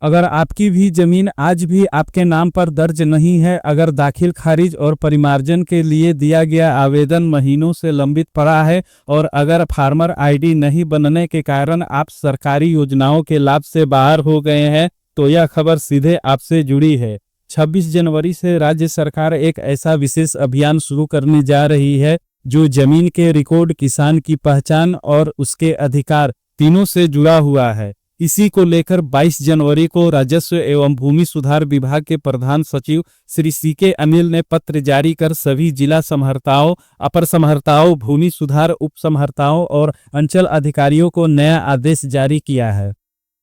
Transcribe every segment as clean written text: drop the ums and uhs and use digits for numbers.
अगर आपकी भी जमीन आज भी आपके नाम पर दर्ज नहीं है, अगर दाखिल खारिज और परिमार्जन के लिए दिया गया आवेदन महीनों से लंबित पड़ा है और अगर फार्मर आईडी नहीं बनने के कारण आप सरकारी योजनाओं के लाभ से बाहर हो गए हैं, तो यह खबर सीधे आपसे जुड़ी है। 26 जनवरी से राज्य सरकार एक ऐसा विशेष अभियान शुरू करने जा रही है जो जमीन के रिकॉर्ड, किसान की पहचान और उसके अधिकार तीनों से जुड़ा हुआ है। इसी को लेकर 22 जनवरी को राजस्व एवं भूमि सुधार विभाग के प्रधान सचिव श्री सीके अनिल ने पत्र जारी कर सभी जिला समहर्ताओं, अपर समहर्ताओं, भूमि सुधार उप समहर्ताओं और अंचल अधिकारियों को नया आदेश जारी किया है।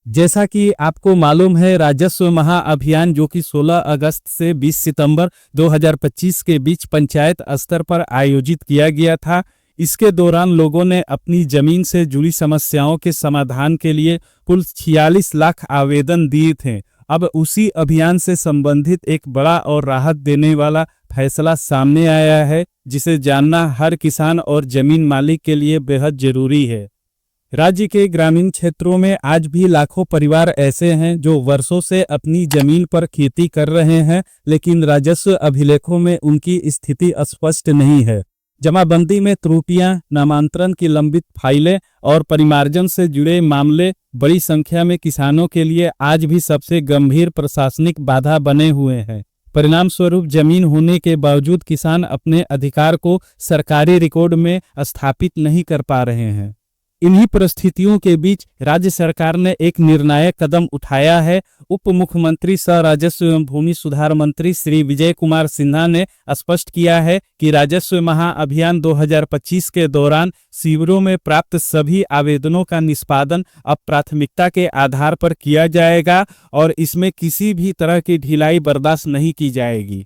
जैसा कि आपको मालूम है, राजस्व महाअभियान जो कि 16 अगस्त से 20 सितंबर 2025 के बीच पंचायत स्तर पर आयोजित किया गया था। इसके दौरान लोगों ने अपनी जमीन से जुड़ी समस्याओं के समाधान के लिए कुल 46 लाख आवेदन दिए थे। अब उसी अभियान से संबंधित एक बड़ा और राहत देने वाला फैसला सामने आया है, जिसे जानना हर किसान और जमीन मालिक के लिए बेहद जरूरी है। राज्य के ग्रामीण क्षेत्रों में आज भी लाखों परिवार ऐसे हैं जो वर्षों से अपनी जमीन पर खेती कर रहे हैं, लेकिन राजस्व अभिलेखों में उनकी स्थिति स्पष्ट नहीं है। जमाबंदी में त्रुटियां, नामांतरण की लंबित फाइलें और परिमार्जन से जुड़े मामले बड़ी संख्या में किसानों के लिए आज भी सबसे गंभीर प्रशासनिक बाधा बने हुए हैं। परिणाम स्वरूप जमीन होने के बावजूद किसान अपने अधिकार को सरकारी रिकॉर्ड में स्थापित नहीं कर पा रहे हैं। इन्हीं परिस्थितियों के बीच राज्य सरकार ने एक निर्णायक कदम उठाया है। उप मुख्यमंत्री सह राजस्व एवं भूमि सुधार मंत्री श्री विजय कुमार सिन्हा ने स्पष्ट किया है कि राजस्व महाअभियान 2025 के दौरान शिविरों में प्राप्त सभी आवेदनों का निष्पादन अब प्राथमिकता के आधार पर किया जाएगा और इसमें किसी भी तरह की ढिलाई बर्दाश्त नहीं की जाएगी।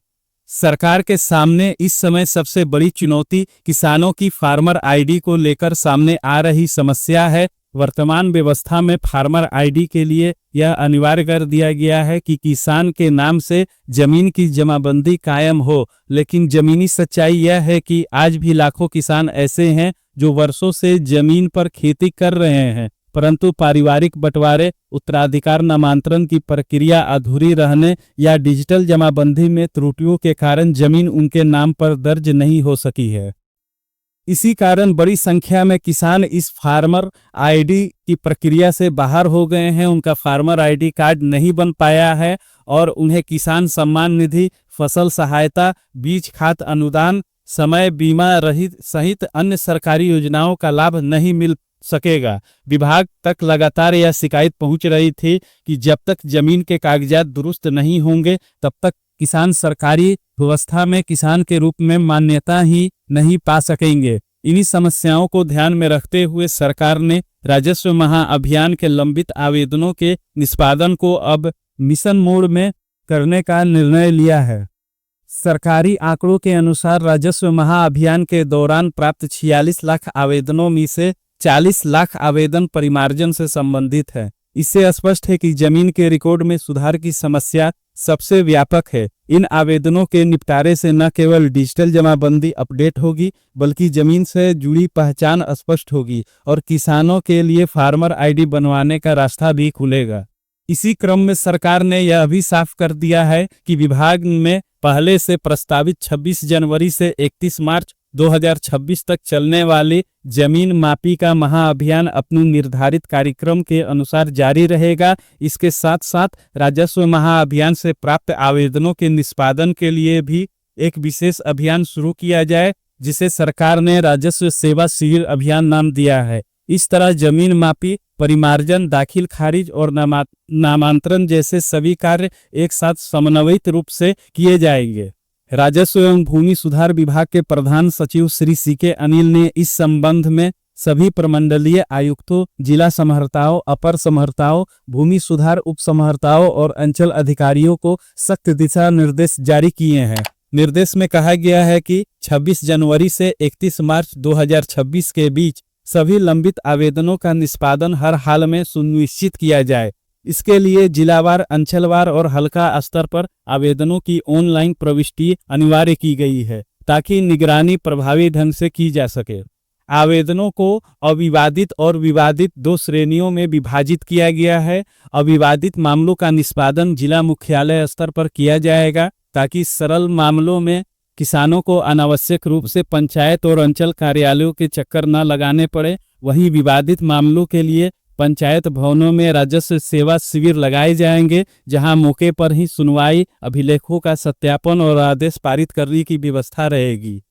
सरकार के सामने इस समय सबसे बड़ी चुनौती किसानों की फार्मर आईडी को लेकर सामने आ रही समस्या है। वर्तमान व्यवस्था में फार्मर आईडी के लिए यह अनिवार्य कर दिया गया है कि किसान के नाम से जमीन की जमाबंदी कायम हो, लेकिन जमीनी सच्चाई यह है कि आज भी लाखों किसान ऐसे हैं जो वर्षों से जमीन पर खेती कर रहे हैं, परंतु पारिवारिक बंटवारे, उत्तराधिकार नामांतरण की प्रक्रिया अधूरी रहने या डिजिटल जमाबंदी में त्रुटियों के कारण जमीन उनके नाम पर दर्ज नहीं हो सकी है। इसी कारण बड़ी संख्या में किसान इस फार्मर आईडी की प्रक्रिया से बाहर हो गए हैं। उनका फार्मर आईडी कार्ड नहीं बन पाया है और उन्हें किसान सम्मान निधि, फसल सहायता, बीज खाद अनुदान, समय बीमा रहित सहित अन्य सरकारी योजनाओं का लाभ नहीं मिल सकेगा। विभाग तक लगातार यह शिकायत पहुंच रही थी कि जब तक जमीन के कागजात दुरुस्त नहीं होंगे तब तक किसान सरकारी व्यवस्था में किसान के रूप में मान्यता ही नहीं पा सकेंगे। इन्हीं समस्याओं को ध्यान में रखते हुए सरकार ने राजस्व महाअभियान के लंबित आवेदनों के निष्पादन को अब मिशन मोड में करने का निर्णय लिया है। सरकारी आंकड़ों के अनुसार राजस्व महाअभियान के दौरान प्राप्त 46 लाख आवेदनों में से 40 लाख आवेदन परिमार्जन से संबंधित है। इससे स्पष्ट है कि जमीन के रिकॉर्ड में सुधार की समस्या सबसे व्यापक है। इन आवेदनों के निपटारे से न केवल डिजिटल जमाबंदी अपडेट होगी, बल्कि जमीन से जुड़ी पहचान स्पष्ट होगी और किसानों के लिए फार्मर आईडी बनवाने का रास्ता भी खुलेगा। इसी क्रम में सरकार ने यह भी साफ कर दिया है कि विभाग में पहले से प्रस्तावित 26 जनवरी से 31 मार्च 2026 तक चलने वाली जमीन मापी का महाअभियान अपनी निर्धारित कार्यक्रम के अनुसार जारी रहेगा। इसके साथ साथ राजस्व महाअभियान से प्राप्त आवेदनों के निष्पादन के लिए भी एक विशेष अभियान शुरू किया जाए, जिसे सरकार ने राजस्व सेवा शिविर अभियान नाम दिया है। इस तरह जमीन मापी, परिमार्जन, दाखिल खारिज और नामांतरण जैसे सभी कार्य एक साथ समन्वित रूप से किए जाएंगे। राजस्व एवं भूमि सुधार विभाग के प्रधान सचिव श्री सीके अनिल ने इस संबंध में सभी प्रमंडलीय आयुक्तों, जिला समहर्ताओं, अपर समहर्ताओं, भूमि सुधार उप समहर्ताओं और अंचल अधिकारियों को सख्त दिशा निर्देश जारी किए हैं। निर्देश में कहा गया है कि 26 जनवरी से 31 मार्च 2026 के बीच सभी लंबित आवेदनों का निष्पादन हर हाल में सुनिश्चित किया जाए। इसके लिए जिलावार, अंचलवार और हल्का स्तर पर आवेदनों की ऑनलाइन प्रविष्टि अनिवार्य की गई है, ताकि निगरानी प्रभावी ढंग से की जा सके। आवेदनों को अविवादित और विवादित दो श्रेणियों में विभाजित किया गया है। अविवादित मामलों का निष्पादन जिला मुख्यालय स्तर पर किया जाएगा, ताकि सरल मामलों में किसानों को अनावश्यक रूप से पंचायत और अंचल कार्यालयों के चक्कर न लगाने पड़े। वहीं विवादित मामलों के लिए पंचायत भवनों में राजस्व सेवा शिविर लगाए जाएंगे, जहां मौके पर ही सुनवाई, अभिलेखों का सत्यापन और आदेश पारित करने की व्यवस्था रहेगी।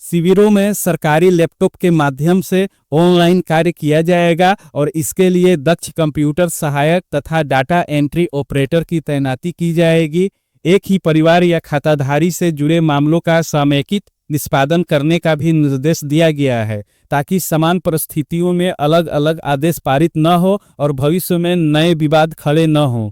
शिविरों में सरकारी लैपटॉप के माध्यम से ऑनलाइन कार्य किया जाएगा और इसके लिए दक्ष कंप्यूटर सहायक तथा डाटा एंट्री ऑपरेटर की तैनाती की जाएगी। एक ही परिवार या खाताधारी से जुड़े मामलों का समेकित निष्पादन करने का भी निर्देश दिया गया है, ताकि समान परिस्थितियों में अलग अलग आदेश पारित न हो और भविष्य में नए विवाद खड़े न हो।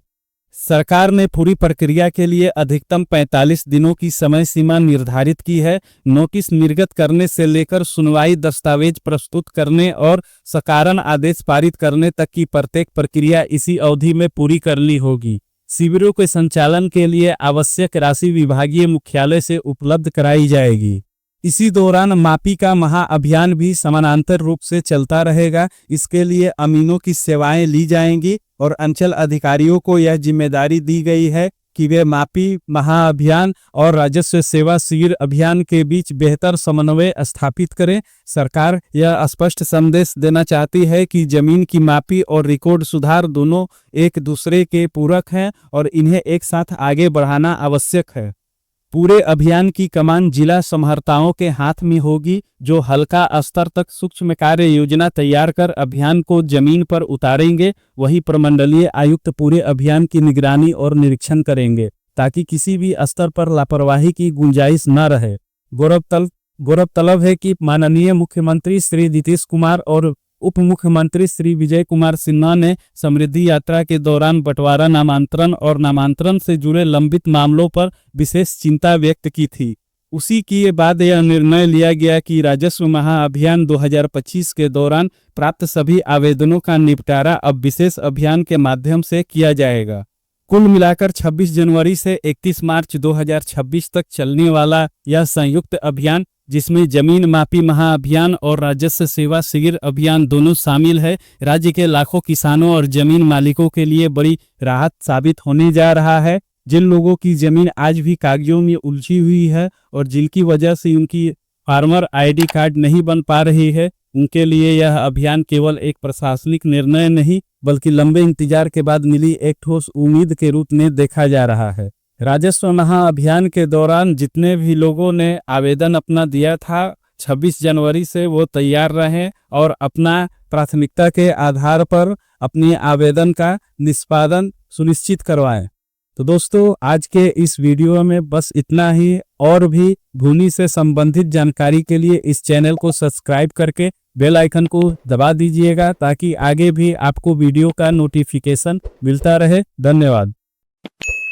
सरकार ने पूरी प्रक्रिया के लिए अधिकतम 45 दिनों की समय सीमा निर्धारित की है। नोटिस निर्गत करने से लेकर सुनवाई, दस्तावेज प्रस्तुत करने और सकारण आदेश पारित करने तक की प्रत्येक प्रक्रिया इसी अवधि में पूरी करनी होगी। शिविरों के संचालन के लिए आवश्यक राशि विभागीय मुख्यालय से उपलब्ध कराई जाएगी। इसी दौरान मापी का महाअभियान भी समानांतर रूप से चलता रहेगा। इसके लिए अमीनों की सेवाएं ली जाएंगी और अंचल अधिकारियों को यह जिम्मेदारी दी गई है कि वे मापी महाअभियान और राजस्व सेवा शिविर अभियान के बीच बेहतर समन्वय स्थापित करें। सरकार यह स्पष्ट संदेश देना चाहती है कि जमीन की मापी और रिकॉर्ड सुधार दोनों एक दूसरे के पूरक हैं और इन्हें एक साथ आगे बढ़ाना आवश्यक है। पूरे अभियान की कमान जिला समहर्ताओं के हाथ में होगी, जो हल्का स्तर तक सूक्ष्म कार्य योजना तैयार कर अभियान को जमीन पर उतारेंगे। वही प्रमंडलीय आयुक्त पूरे अभियान की निगरानी और निरीक्षण करेंगे, ताकि किसी भी स्तर पर लापरवाही की गुंजाइश न रहे। गौरतलब है कि माननीय मुख्यमंत्री श्री नीतीश कुमार और उप मुख्यमंत्री श्री विजय कुमार सिन्हा ने समृद्धि यात्रा के दौरान बंटवारा नामांतरण और नामांतरण से जुड़े लंबित मामलों पर विशेष चिंता व्यक्त की थी। उसी के बाद यह निर्णय लिया गया कि राजस्व महाअभियान 2025 के दौरान प्राप्त सभी आवेदनों का निपटारा अब विशेष अभियान के माध्यम से किया जाएगा। कुल मिलाकर 26 जनवरी से 31 मार्च 2026 तक चलने वाला यह संयुक्त अभियान, जिसमें जमीन मापी महाअभियान और राजस्व सेवा शिविर अभियान दोनों शामिल है, राज्य के लाखों किसानों और जमीन मालिकों के लिए बड़ी राहत साबित होने जा रहा है। जिन लोगों की जमीन आज भी कागजों में उलझी हुई है और जिनकी वजह से उनकी फार्मर आईडी कार्ड नहीं बन पा रही है, उनके लिए यह अभियान केवल एक प्रशासनिक निर्णय नहीं, बल्कि लंबे इंतजार के बाद मिली एक ठोस उम्मीद के रूप में देखा जा रहा है। राजस्व महाअभियान के दौरान जितने भी लोगों ने आवेदन अपना दिया था, 26 जनवरी से वो तैयार रहें और अपना प्राथमिकता के आधार पर अपने आवेदन का निष्पादन सुनिश्चित करवाएं। तो दोस्तों, आज के इस वीडियो में बस इतना ही। और भी भूमि से संबंधित जानकारी के लिए इस चैनल को सब्सक्राइब करके बेल आइकन को दबा दीजिएगा, ताकि आगे भी आपको वीडियो का नोटिफिकेशन मिलता रहे। धन्यवाद।